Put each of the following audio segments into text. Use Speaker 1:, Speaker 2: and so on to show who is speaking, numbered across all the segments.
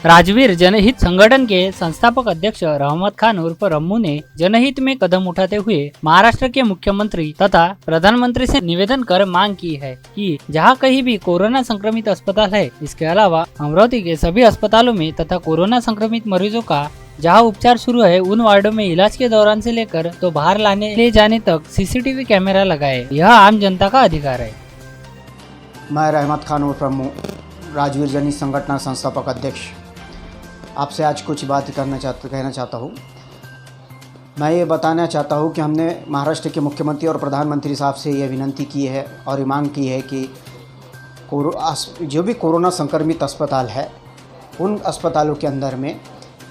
Speaker 1: राजवीर जनहित संगठन के संस्थापक अध्यक्ष रहमत खान उर्फ रम्मू ने जनहित में कदम उठाते हुए महाराष्ट्र के मुख्यमंत्री तथा प्रधानमंत्री से निवेदन कर मांग की है कि जहां कहीं भी कोरोना संक्रमित अस्पताल है, इसके अलावा अमरावती के सभी अस्पतालों में तथा कोरोना संक्रमित मरीजों का जहां उपचार शुरू है उन वार्डों में इलाज के दौरान से लेकर तो बाहर लाने ले जाने तक सीसीटीवी कैमरा लगाए। यह आम जनता का अधिकार है।
Speaker 2: मैं रहमत खान उर्फ रम्मू, राजवीर जनहित संगठन संस्थापक अध्यक्ष, आपसे आज कुछ बात कहना चाहता हूँ। मैं ये बताना चाहता हूँ कि हमने महाराष्ट्र के मुख्यमंत्री और प्रधानमंत्री साहब से ये विनती की है और ये मांग की है कि जो भी कोरोना संक्रमित अस्पताल है उन अस्पतालों के अंदर में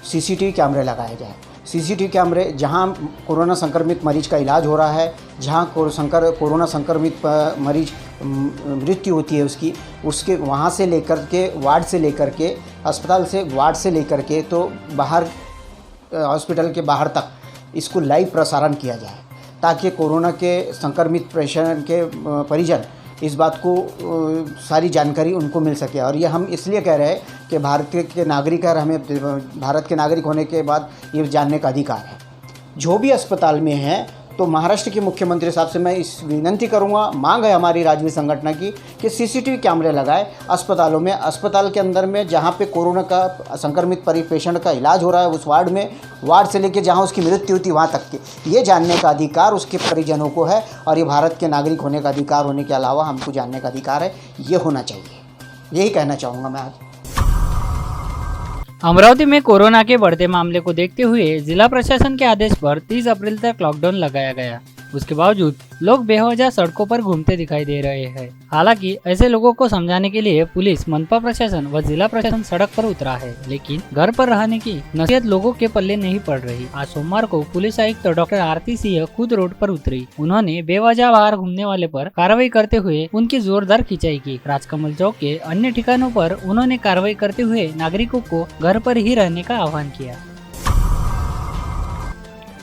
Speaker 2: सीसीटीवी कैमरे लगाए जाए। सीसीटीवी कैमरे जहां कोरोना संक्रमित मरीज का इलाज हो रहा है, जहां कोरोना संक्रमित मरीज मृत्यु होती है उसके वहां से लेकर के वार्ड से लेकर के अस्पताल से वार्ड से लेकर के तो बाहर हॉस्पिटल के बाहर तक इसको लाइव प्रसारण किया जाए, ताकि कोरोना के संक्रमित पेशेंट के परिजन इस बात को सारी जानकारी उनको मिल सके। और ये हम इसलिए कह रहे हैं कि भारत के नागरिक है, हमें भारत के नागरिक होने के बाद ये जानने का अधिकार है। जो भी अस्पताल में है तो महाराष्ट्र के मुख्यमंत्री साहब से मैं इस विनती करूंगा, मांग है हमारी राजवीर संगठन की कि सीसीटीवी कैमरे लगाए अस्पतालों में, अस्पताल के अंदर में जहां पे कोरोना का संक्रमित पेशेंट का इलाज हो रहा है उस वार्ड में, वार्ड से लेकर जहां उसकी मृत्यु होती है वहां तक के ये जानने का अधिकार उसके परिजनों को है। और ये भारत के नागरिक होने का अधिकार होने के अलावा हमको जानने का अधिकार है, ये होना चाहिए। यही कहना चाहूँगा मैं आज।
Speaker 1: अमरावती में कोरोना के बढ़ते मामले को देखते हुए जिला प्रशासन के आदेश पर 30 अप्रैल तक लॉकडाउन लगाया गया। उसके बावजूद लोग बेवजह सड़कों पर घूमते दिखाई दे रहे हैं। हालांकि ऐसे लोगों को समझाने के लिए पुलिस, मनपा प्रशासन व जिला प्रशासन सड़क पर उतरा है, लेकिन घर पर रहने की नसीहत लोगों के पल्ले नहीं पड़ रही। आज सोमवार को पुलिस आयुक्त डॉक्टर आरती सिंह खुद रोड पर उतरी। उन्होंने बेवजह बाहर घूमने वाले पर कार्रवाई करते हुए उनकी जोरदार खिंचाई की। राजकमल चौक के अन्य ठिकानों पर उन्होंने कार्रवाई करते हुए नागरिकों को घर पर ही रहने का आह्वान किया।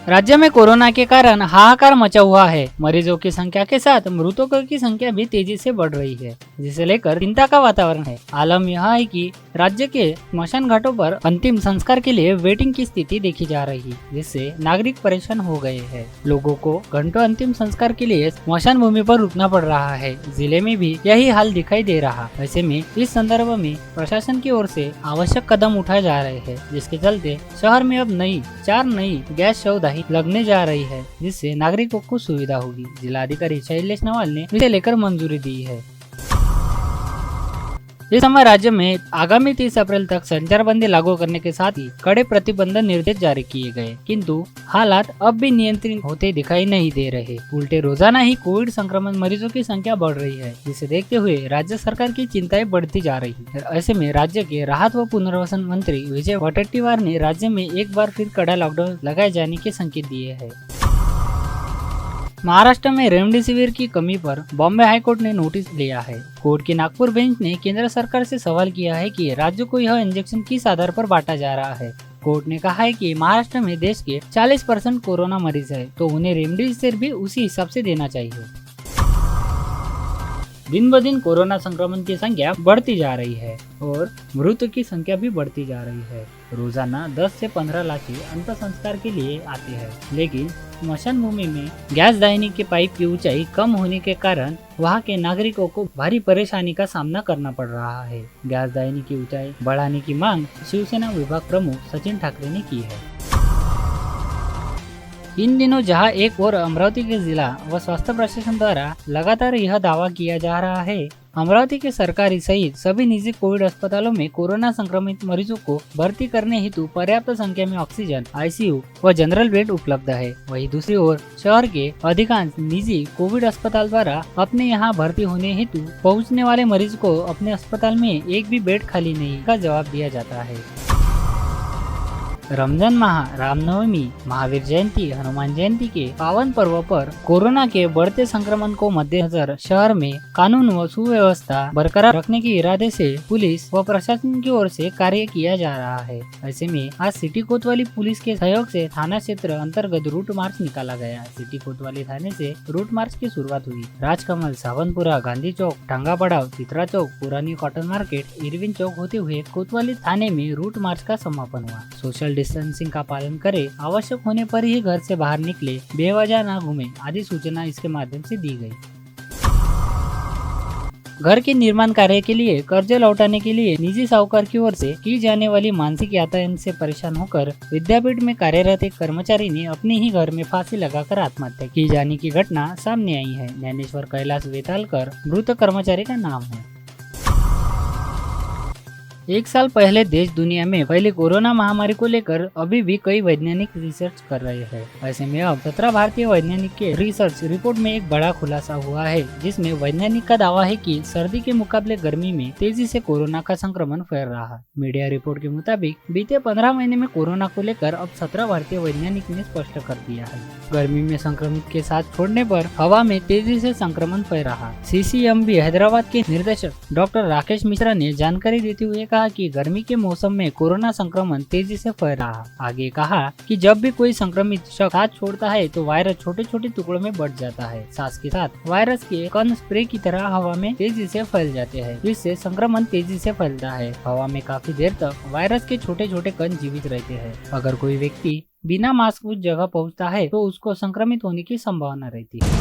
Speaker 1: राज्य में कोरोना के कारण हाहाकार मचा हुआ है। मरीजों की संख्या के साथ मृतकों की संख्या भी तेजी से बढ़ रही है, जिसे लेकर चिंता का वातावरण है। आलम यह है कि राज्य के स्मशान घाटों पर अंतिम संस्कार के लिए वेटिंग की स्थिति देखी जा रही है, जिससे नागरिक परेशान हो गए हैं। लोगों को घंटों अंतिम संस्कार के लिए स्मशान भूमि पर रुकना पड़ रहा है। जिले में भी यही हाल दिखाई दे रहा। ऐसे में इस संदर्भ में प्रशासन की ओर से आवश्यक कदम उठाए जा रहे हैं, जिसके चलते शहर में अब 4 नई गैस शवदाही लगने जा रही है, जिससे नागरिकों को सुविधा होगी। जिलाधिकारी शैलेश नवाल ने इसे लेकर मंजूरी दी है। इस समय राज्य में आगामी 30 अप्रैल तक संचारबंदी लागू करने के साथ ही कड़े प्रतिबंध निर्देश जारी किए गए, किंतु हालात अब भी नियंत्रित होते दिखाई नहीं दे रहे। उल्टे रोजाना ही कोविड संक्रमण मरीजों की संख्या बढ़ रही है, जिसे देखते हुए राज्य सरकार की चिंताएं बढ़ती जा रही है। ऐसे में राज्य के राहत व पुनर्वसन मंत्री विजय वडेट्टीवार ने राज्य में एक बार फिर कड़ा लॉकडाउन लगाए जाने के संकेत दिए हैं। महाराष्ट्र में रेमडेसिविर की कमी पर बॉम्बे हाईकोर्ट ने नोटिस लिया है। कोर्ट की नागपुर बेंच ने केंद्र सरकार से सवाल किया है कि राज्य को यह इंजेक्शन किस आधार पर बांटा जा रहा है। कोर्ट ने कहा है कि महाराष्ट्र में देश के 40% कोरोना मरीज है, तो उन्हें रेमडेसिविर भी उसी हिसाब से देना चाहिए। दिन ब दिन कोरोना संक्रमण की संख्या बढ़ती जा रही है और मृतकों की संख्या भी बढ़ती जा रही है। रोजाना 10 से 15 लाख अंतिम संस्कार के लिए आते हैं, लेकिन स्मशान भूमि में गैस दाहिनी के पाइप की ऊंचाई कम होने के कारण वहां के नागरिकों को भारी परेशानी का सामना करना पड़ रहा है। गैस दाहिनी की ऊंचाई बढ़ाने की मांग शिवसेना विभाग प्रमुख सचिन ठाकरे ने की है। इन दिनों जहां एक और अमरावती के जिला व स्वास्थ्य प्रशासन द्वारा लगातार यह दावा किया जा रहा है, अमरावती के सरकारी सहित सभी निजी कोविड अस्पतालों में कोरोना संक्रमित मरीजों को भर्ती करने हेतु पर्याप्त संख्या में ऑक्सीजन, आईसीयू व जनरल बेड उपलब्ध है। वहीं दूसरी ओर शहर के अधिकांश निजी कोविड अस्पताल द्वारा अपने यहां भर्ती होने हेतु पहुंचने वाले मरीज को अपने अस्पताल में एक भी बेड खाली नहीं का जवाब दिया जाता है। रमजान माह, रामनवमी, महावीर जयंती, हनुमान जयंती के पावन पर्व पर कोरोना के बढ़ते संक्रमण को मद्देनजर शहर में कानून व सुव्यवस्था बरकरार रखने के इरादे से पुलिस व प्रशासन की ओर से कार्य किया जा रहा है। ऐसे में आज सिटी कोतवाली पुलिस के सहयोग से थाना क्षेत्र अंतर्गत रूट मार्च निकाला गया। सिटी कोतवाली थाने से रूट मार्च की शुरुआत हुई। राजकमल, सावनपुरा, गांधी चौक, टांगा पड़ाव, चित्रा चौक, पुरानी कॉटन मार्केट, इरविन चौक होते हुए कोतवाली थाने में रूट मार्च का समापन हुआ। सोशल डिस्टेंसिंग का पालन करें, आवश्यक होने पर ही घर से बाहर निकले, बेवजह न घूमे आदि सूचना इसके माध्यम से दी गई। घर के निर्माण कार्य के लिए कर्ज लौटाने के लिए निजी साहूकार की ओर से की जाने वाली मानसिक यातना से परेशान होकर विद्यापीठ में कार्यरत एक कर्मचारी ने अपने ही घर में फांसी लगाकर आत्महत्या की जाने की घटना सामने आई है। ज्ञानेश्वर कैलाश वेतालकर मृत कर्मचारी का नाम है। एक साल पहले देश दुनिया में पहले कोरोना महामारी को लेकर अभी भी कई वैज्ञानिक रिसर्च कर रहे हैं। ऐसे में अब 17 भारतीय वैज्ञानिक के रिसर्च रिपोर्ट में एक बड़ा खुलासा हुआ है, जिसमें वैज्ञानिक का दावा है कि सर्दी के मुकाबले गर्मी में तेजी से कोरोना का संक्रमण फैल रहा है। मीडिया रिपोर्ट के मुताबिक बीते 15 महीने में कोरोना को लेकर अब 17 भारतीय वैज्ञानिक ने स्पष्ट कर दिया है। गर्मी में संक्रमित के साथ छोड़ने पर हवा में तेजी से संक्रमण फैल रहा। CCMB हैदराबाद के निर्देशक डॉक्टर राकेश मिश्रा ने जानकारी देते हुए कहा कि गर्मी के मौसम में कोरोना संक्रमण तेजी से फैल रहा। आगे कहा कि जब भी कोई संक्रमित शख्स सांस छोड़ता है तो वायरस छोटे छोटे टुकड़ों में बढ़ जाता है। सांस के साथ वायरस के कण स्प्रे की तरह हवा में तेजी से फैल जाते हैं, जिससे संक्रमण तेजी से फैलता है। हवा में काफी देर तक वायरस के छोटे छोटे कण जीवित रहते हैं। अगर कोई व्यक्ति बिना मास्क उस जगह पहुंचता है तो उसको संक्रमित होने की संभावना रहती है।